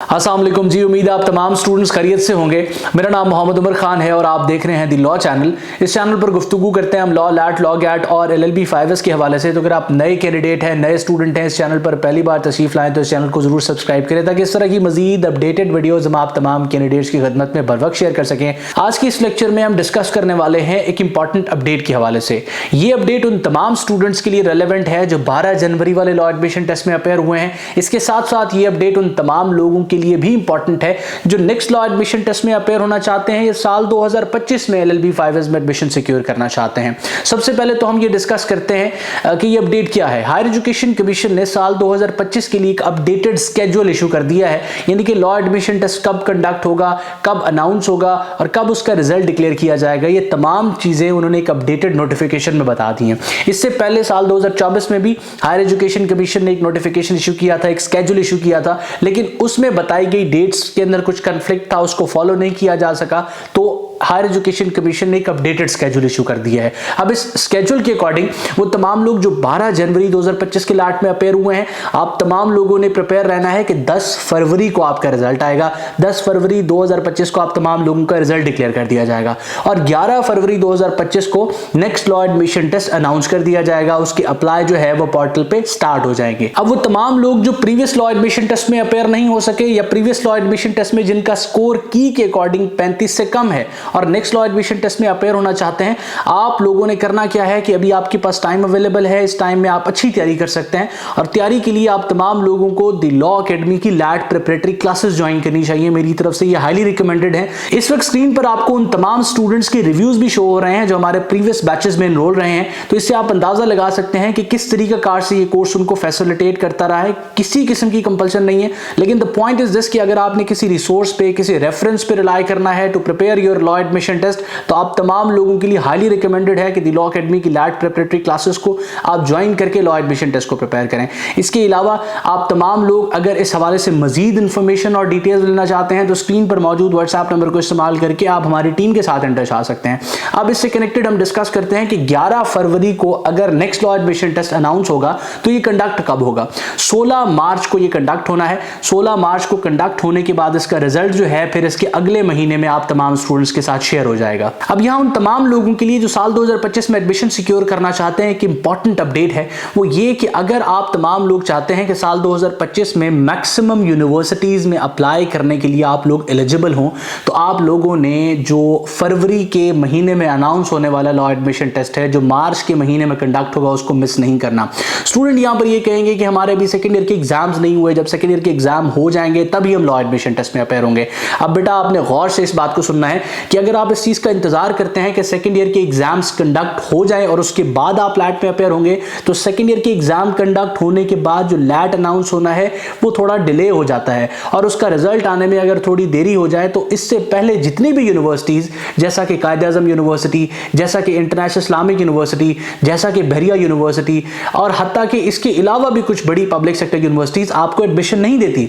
अस्सलाम वालेकुम जी। उम्मीद है आप तमाम स्टूडेंट्स खैरियत से होंगे। मेरा नाम मोहम्मद उमर खान है और आप देख रहे हैं दी लॉ चैनल। इस चैनल पर गुफ्तगू करते हैं हम लॉ, लैट, लॉ गैट और LLB 5S के हवाले से। तो अगर आप नए कैंडिडेट हैं, नए स्टूडेंट हैं, इस चैनल पर पहली बार तशरीफ लाएं तो इस चैनल को जरूर सब्सक्राइब करें ताकि इस तरह की मजीद अपडेटेड वीडियोज हम आप तमाम कैंडिडेट्स की खिदमत में बर वक्त शेयर कर सकें। आज की इस लेक्चर में हम डिस्कस करने वाले हैं एक इंपॉर्टेंट अपडेट के हवाले से। ये अपडेट उन तमाम स्टूडेंट्स के लिए रेलेवेंट है जो 12 जनवरी वाले लॉ एडमिशन टेस्ट में अपेयर हुए हैं। इसके साथ साथ ये अपडेट उन तमाम लोगों के लिए भी इंपॉर्टेंट है जो नेक्स्ट लॉ एडमिशन टेस्ट में अपेयर होना चाहते हैं या साल 2025 में LLB 5S में एडमिशन सिक्योर करना चाहते हैं। सबसे पहले तो हम ये डिस्कस करते हैं कि ये अपडेट क्या है। हायर एजुकेशन कमीशन ने साल 2025 के लिए एक अपडेटेड स्केड्यूल इशू कर दिया है, यानी कि लॉ एडमिशन टेस्ट कब कंडक्ट होगा, कब अनाउंस होगा और कब उसका रिजल्ट डिक्लेयर किया जाएगा। ये तमाम चीजें उन्होंने एक अपडेटेड नोटिफिकेशन में बता दी हैं। इससे पहले साल 2024 में भी हायर एजुकेशन कमीशन ने एक नोटिफिकेशन इशू किया था, एक स्केड्यूल इशू किया था, लेकिन उसमें बताई गई डेट्स के अंदर कुछ कंफ्लिक्ट था, उसको फॉलो नहीं किया जा सका। तो हायर एजुकेशन कमीशन ने एक अपडेटेड स्केड्यूल इशू कर दिया है। अब इस स्केड्यूल के अकॉर्डिंग वो तमाम लोग जो 12 जनवरी 2025 के लाट में अपेयर हुए हैं, आप तमाम लोगों ने प्रिपेयर रहना है कि 10 फरवरी को आपका रिजल्ट आएगा। 10 फरवरी 2025 को आप तमाम लोगों का रिजल्ट डिक्लेयर कर दिया जाएगा और 11 फरवरी 2025 को next law admission test announce कर दिया जाएगा। उसके अप्लाई जो है वो पोर्टल पे स्टार्ट हो जाएंगे। अब वो तमाम लोग जो प्रीवियस लॉ एडमिशन टेस्ट में अपेयर नहीं हो सके या प्रीवियस लॉ एडमिशन टेस्ट में जिनका स्कोर की के अकॉर्डिंग 35 से कम है और नेक्स्ट लॉ एडमिशन टेस्ट में अपेयर होना चाहते हैं, आप लोगों ने करना क्या है कि अभी आपके पास टाइम अवेलेबल है। इस टाइम में आप अच्छी तैयारी कर सकते हैं और तैयारी के लिए आप तमाम लोगों को द लॉ अकेडमी की लैट प्रिपरेटरी क्लासेस ज्वाइन करनी चाहिए। मेरी तरफ से ये हाईली रिकमेंडेड है। इस वक्त स्क्रीन पर आपको उन तमाम स्टूडेंट्स के रिव्यूज भी शो हो रहे हैं जो हमारे प्रीवियस बैचेस में एनरोल रहे हैं, तो इससे आप अंदाजा लगा सकते हैं कि किस तरीका कार से ये कोर्स उनको फैसिलिटेट करता रहा है। किसी किस्म की कंपल्शन नहीं है, लेकिन द पॉइंट इज दिस कि अगर आपने किसी रिसोर्स पे, किसी रेफरेंस पे रिलाई करना है to prepare your law admission test, तो आप तमाम लोगों के लिए हाईली रिकमेंडेड है कि द लॉ अकेडमी की लैट प्रिपरेटरी क्लासेस को आप ज्वाइन करके लॉ एडमिशन टेस्ट को प्रिपेयर करें। इसके अलावा आप तमाम लोग अगर इस हवाले से मजीद इंफॉर्मेशन और डिटेल्स लेना चाहते हैं तो स्क्रीन पर मौजूद व्हाट्सएप नंबर को इस्तेमाल करके आप हमारी टीम के साथ इन टच आ सकते हैं। अब इससे कनेक्टेड हम डिस्कस करते हैं कि 11 फरवरी को अगर नेक्स्ट लॉ एडमिशन टेस्ट अनाउंस होगा तो ये कंडक्ट कब होगा। 16 मार्च को ये कंडक्ट होना है। 16 मार्च को कंडक्ट होने के बाद इसका रिजल्ट जो है फिर इसके अगले महीने में आप तमाम स्टूडेंट्स के साथ शेयर हो जाएगा। अब यहां उन तमाम लोगों के लिए जो साल 2025 में एडमिशन सिक्योर करना चाहते हैं, एक इंपॉर्टेंट अपडेट है वो ये कि अगर आप तमाम लोग चाहते हैं कि साल 2025 में मैक्सिमम यूनिवर्सिटीज में अप्लाई करने के लिए आप लोग एलिजिबल हों, तो आप लोगों ने जो फरवरी के महीने में अनाउंस होने वाला लॉ एडमिशन टेस्ट है जो मार्च के महीने में कंडक्ट होगा उसको मिस नहीं करना। स्टूडेंट यहां पर ये कहेंगे कि हमारे अभी सेकेंड ईयर के एग्जाम्स नहीं हुए, जब सेकेंड ईयर के एग्जाम हो जाएंगे तभी हम लॉ एडमिशन टेस्ट में अपेयर होंगे। अब बेटा आपने गौर से इस बात को सुनना है कि अगर आप इस चीज का इंतजार करते हैं कि सेकेंड ईयर के एग्जाम्स कंडक्ट हो जाए और उसके बाद आप लैट में अपेयर होंगे, तो सेकेंड ईयर के एग्जाम कंडक्ट होने के बाद जो लैट अनाउंस होना है वो थोड़ा डिले हो जाता है और उसका रिजल्ट आने में अगर थोड़ी देरी हो जाए तो इससे पहले जितनी भी यूनिवर्सिटीज जैसा कि कायद-ए-आज़म यूनिवर्सिटी, जैसा कि इंटरनेशनल इस्लामिक यूनिवर्सिटी, जैसा कि बहरिया यूनिवर्सिटी और हत्ता कि इसके अलावा भी कुछ बड़ी पब्लिक सेक्टर यूनिवर्सिटीज आपको एडमिशन नहीं देती,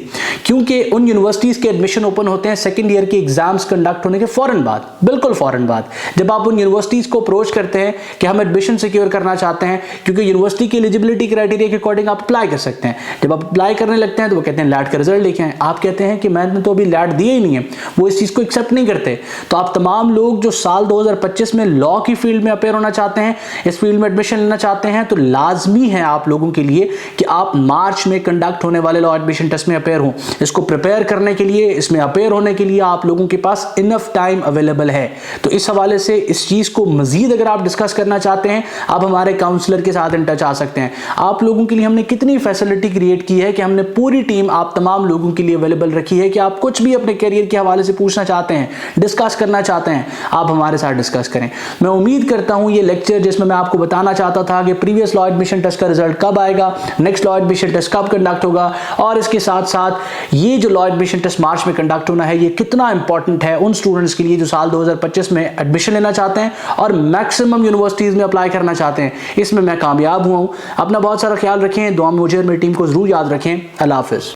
क्योंकि उन यूनिवर्सिटीज के एडमिशन ओपन होते हैं सेकेंड ईयर के एग्जाम्स कंडक्ट होने के फौरन बाद, बिल्कुल फौरन बाद। जब आप उन यूनिवर्सिटीज को अप्रोच करते हैं कि हम एडमिशन सिक्योर करना चाहते हैं, क्योंकि यूनिवर्सिटी की एलिजिबिलिटी क्राइटेरिया के अकॉर्डिंग आप अप्लाई कर सकते हैं। जब आप अप्लाई करने लगते हैं तो वो कहते हैं लैट का रिजल्ट लेके आए। आप कहते हैं कि मैंने तो अभी लैट दिया ही नहीं है, वो इस चीज को एक्सेप्ट नहीं करते। तो आप तमाम लोग जो साल 2025 में लॉ की फील्ड में अपेयर होना चाहते हैं, इस फील्ड में एडमिशन लेना चाहते हैं, तो लाजमी है आप लोगों के लिए कि आप मार्च में कंडक्ट होने वाले लॉ एडमिशन टेस्ट में अपेयर हों। इसको प्रिपेयर करने के लिए, इसमें अपेयर होने के लिए आप लोगों के पास इनफ टाइम अवेलेबल है। तो इस हवाले से इस चीज को मजीद अगर आप डिस्कस करना चाहते हैं, आप हमारे काउंसलर के साथ इन टच आ सकते हैं। आप लोगों के लिए हमने कितनी फैसिलिटी क्रिएट की है कि हमने पूरी टीम आप तमाम लोगों के लिए अवेलेबल रखी है कि आप कुछ भी अपने करियर के हवाले से पूछना चाहते हैं, डिस्कस करना चाहते हैं, आप हमारे साथ डिस्कस करें। मैं उम्मीद करता हूं ये लेक्चर जिसमें मैं आपको बताना चाहता था कि प्रीवियस लॉ एडमिशन टेस्ट का रिजल्ट कब आएगा, नेक्स्ट लॉ एडमिशन टेस्ट कब कंडक्ट होगा और इसके साथ साथ ये जो लॉ एडमिशन टेस्ट मार्च में कंडक्ट होना है ये कितना इंपॉर्टेंट है उन स्टूडेंट्स के लिए जो साल 2025 में एडमिशन लेना चाहते हैं और मैक्सिमम यूनिवर्सिटीज में अप्लाई करना चाहते हैं। इसमें मैं कामयाब हुआ हूं। अपना बहुत सारा ख्याल रखें, दुआ में मुझे और मेरी टीम को जरूर याद रखें। अल्लाह हाफिज।